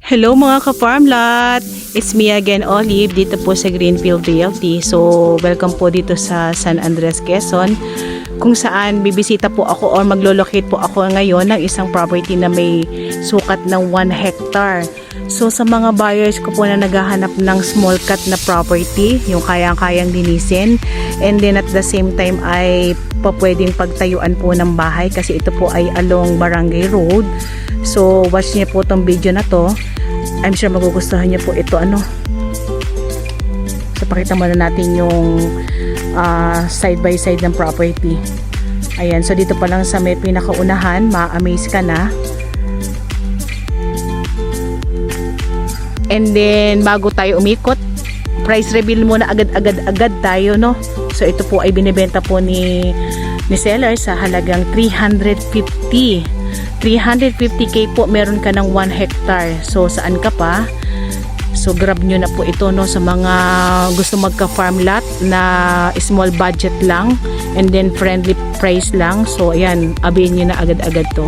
Hello mga ka-farmlot! It's me again, Olive, dito po sa Greenfield Realty. So, welcome po dito sa San Andres, Quezon, kung saan bibisita po ako or maglo-locate po ako ngayon ng isang property na may sukat ng 1 hectare. So, sa mga buyers ko po na naghahanap ng small cut na property, yung kayang-kayang linisin, and then at the same time ay pwedeng pagtayuan po ng bahay kasi ito po ay along Barangay Road. So, watch niyo po tong video na to. I'm sure magugustuhan niyo po ito. So, pakita muna natin yung side by side ng property. Ayan, so dito pa lang sa may pinakaunahan, ma-amaze ka na. And then, bago tayo umikot, price reveal muna agad tayo, no? So, ito po ay binibenta po ni seller sa halagang 350. 350k po, meron ka ng 1 hectare. So, saan ka pa? So, grab nyo na po ito, no, sa mga gusto magka-farm lot na small budget lang and then friendly price lang. So, ayan, abayin nyo na agad-agad to.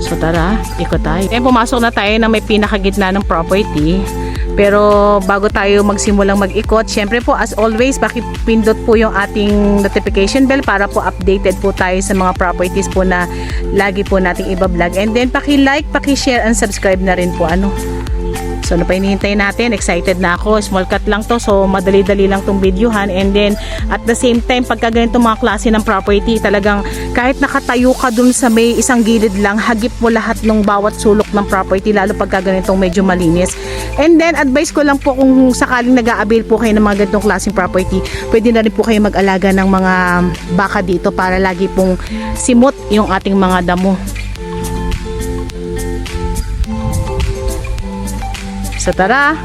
So, tara, ikot tayo. Ayan, pumasok na tayo na may pinakagitna ng property. Pero bago tayo magsimulang mag-ikot, syempre po as always, pakipindot po yung ating notification bell para po updated po tayo sa mga properties po na lagi po nating iba-vlog. And then paki-like, paki-share and subscribe na rin po. So ano pa hinihintay natin? Excited na ako. Small cut lang to, so madali-dali lang tong videohan. And then at the same time, pagka ganitong mga klase ng property, talagang kahit nakatayo ka dun sa may isang gilid lang, hagip mo lahat ng bawat sulok ng property, lalo pagka ganitong medyo malinis. And then advice ko lang po, kung sakaling nag-a-avail po kayo ng mga ganitong klaseng property, pwede na rin po kayo mag-alaga ng mga baka dito para lagi pong simot yung ating mga damo. So tara,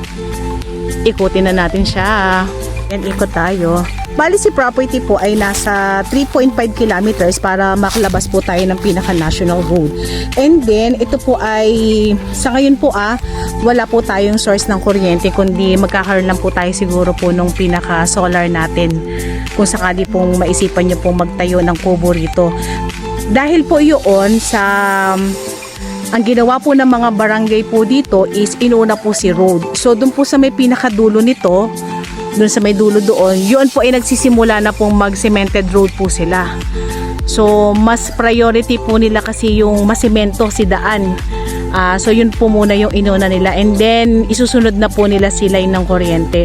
ikutin na natin siya. Yan, ikot tayo. Bali si property po ay nasa 3.5 kilometers para makalabas po tayo ng pinaka-national road. And then, ito po ay, sa ngayon po wala po tayong source ng kuryente, kundi magkakaroon lang po tayo siguro po nung pinaka-solar natin. Kung sakali pong maisipan nyo pong magtayo ng kubo rito. Dahil po yun sa... Ang ginawa po ng mga barangay po dito is inuna po si road. So doon po sa may pinakadulo nito, doon sa may dulo doon, yun po ay nagsisimula na pong mag-cemented road po sila. So mas priority po nila kasi yung masemento si daan. So yun po muna yung inuna nila, and then isusunod na po nila sila ng kuryente.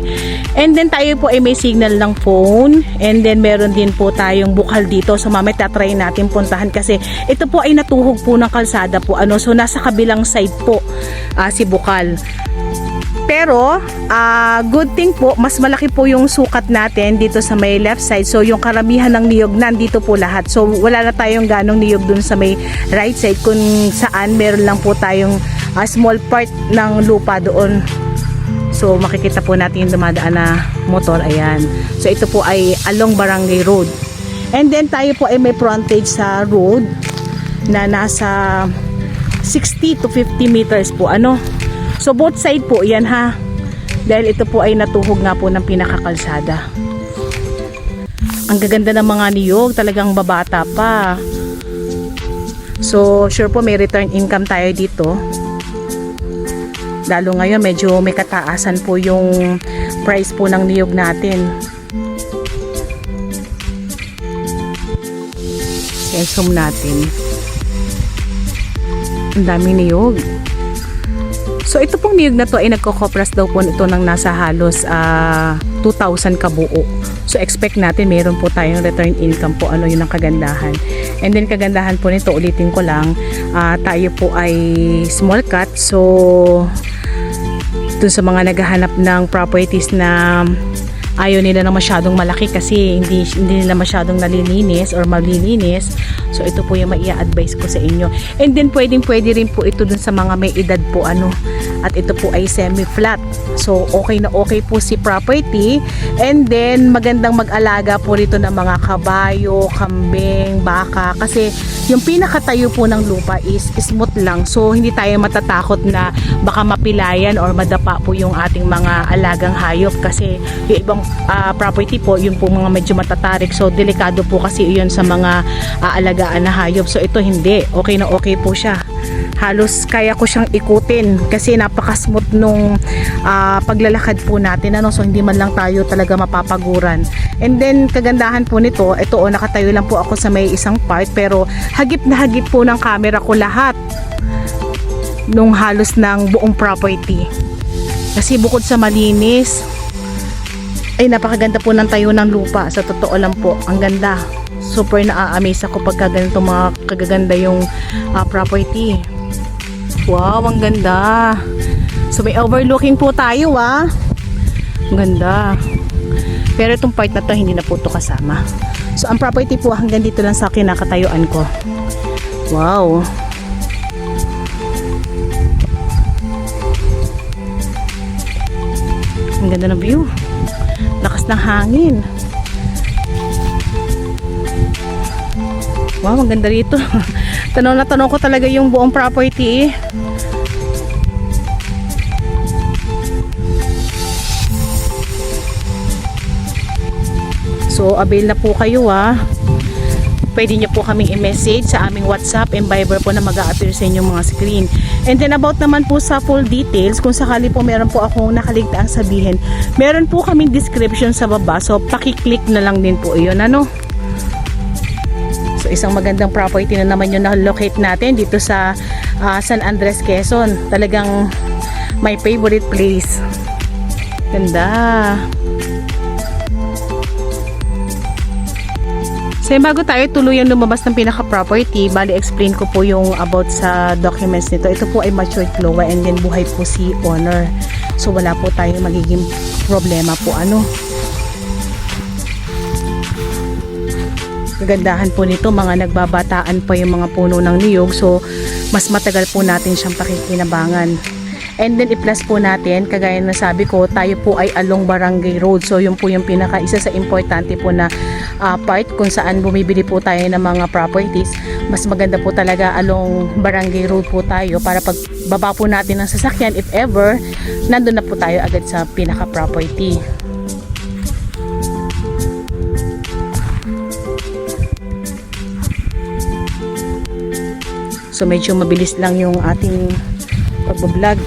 And then tayo po ay may signal ng phone, and then meron din po tayong bukal dito. So mamaya tatry natin puntahan kasi ito po ay natuhog po ng kalsada po. So nasa kabilang side po si bukal. Pero good thing po, mas malaki po yung sukat natin dito sa may left side. So yung karamihan ng niyog nandito po lahat. So wala na tayong ganong niyog dun sa may right side, kung saan meron lang po tayong small part ng lupa doon. So makikita po natin yung dumadaan na motor. Ayan. So ito po ay along Barangay Road. And then tayo po ay may frontage sa road na nasa 60 to 50 meters po. So both side po yan dahil ito po ay natuhog nga po ng pinakakalsada. Ang gaganda ng mga niyog, talagang babata pa. So sure po may return income tayo dito. Lalo ngayon medyo may kataasan po yung price po ng niyog natin. Zoom natin. Ang daming niyog. So ito pong niyog na to ay nagkokopras daw po ito ng nasa halos 2,000 kabuo. So expect natin meron po tayong return income po, yun ang kagandahan. And then kagandahan po nito, ulitin ko lang, tayo po ay small cut. So dun sa mga naghahanap ng properties na ayaw nila na masyadong malaki kasi hindi nila masyadong nalilinis or malilinis. So ito po yung maia-advise ko sa inyo. And then pwede rin po ito dun sa mga may edad po at ito po ay semi-flat. So okay na okay po si property. And then magandang mag-alaga po rito ng mga kabayo, kambing, baka, kasi yung pinakatayo po ng lupa is smooth lang. So hindi tayo matatakot na baka mapilayan or madapa po yung ating mga alagang hayop, kasi yung ibang property po, yun po mga medyo matatarik. So delikado po kasi yun sa mga aalagaan na hayop. So ito hindi, okay na okay po siya. Halos kaya ko siyang ikutin kasi napaka-smooth nung paglalakad po natin, ano. So hindi man lang tayo talaga mapapaguran. And then kagandahan po nito, ito nakatayo lang po ako sa may isang part, pero hagip na hagip po ng camera ko lahat nung halos ng buong property. Kasi bukod sa malinis, ay napakaganda po ng tayo ng lupa. Sa totoo lang po, ang ganda. Super na-amaze ako pagka ganito mga kagaganda yung property. Wow, ang ganda. So may overlooking po tayo, Ang ganda. Pero itong part na to hindi na po to kasama. So ang property po hanggang dito lang sa kinakatayuan ko. Wow. Ang ganda ng view. Lakas ng hangin. Wow, ang ganda rito. Tanaw na tanaw ko talaga yung buong property. So, avail na po kayo, Pwede nyo po kaming i-message sa aming WhatsApp and Viber po na mag-a-appear sa inyong mga screen. And then about naman po sa full details, kung sakali po meron po akong nakaligtaang sabihin, meron po kaming description sa baba. So pakiclick na lang din po iyon, ano. So isang magandang property na naman yung na-locate natin dito sa San Andres, Quezon. Talagang my favorite place. Ganda. So bago tayo tuluyang lumabas ng pinaka-property, bali explain ko po yung about sa documents nito. Ito po ay matured CLOA and then buhay po si owner. So wala po tayong magiging problema po, ano. Kagandahan po nito, mga nagbabataan pa yung mga puno ng niyog. So mas matagal po natin siyang pakikinabangan. And then i-plus po natin, kagaya na sabi ko, tayo po ay along Barangay Road. So yun po yung isa sa importante po na part kung saan bumibili po tayo ng mga properties. Mas maganda po talaga along Barangay Road po tayo para pag baba po natin ng sasakyan, if ever, nandun na po tayo agad sa pinaka-property. So medyo mabilis lang yung ating pag-vlog.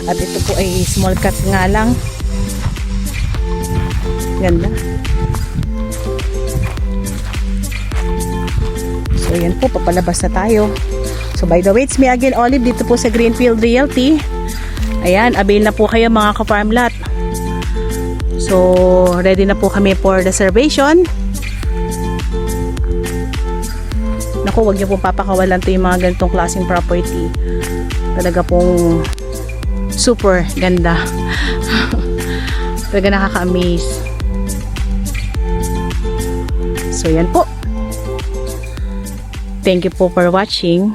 At ito po ay small cut nga lang. Ganda. So yan po, papalabas na tayo. So by the way, it's me again, Olive, dito po sa Greenfield Realty. Ayan, avail na po kayo mga ka-farm lot. So ready na po kami for reservation. Naku, wag niyo pong papakawalan to yung mga ganitong klaseng property. Talaga pong super ganda. Talaga nakaka-amaze. So yan po. Thank you po for watching.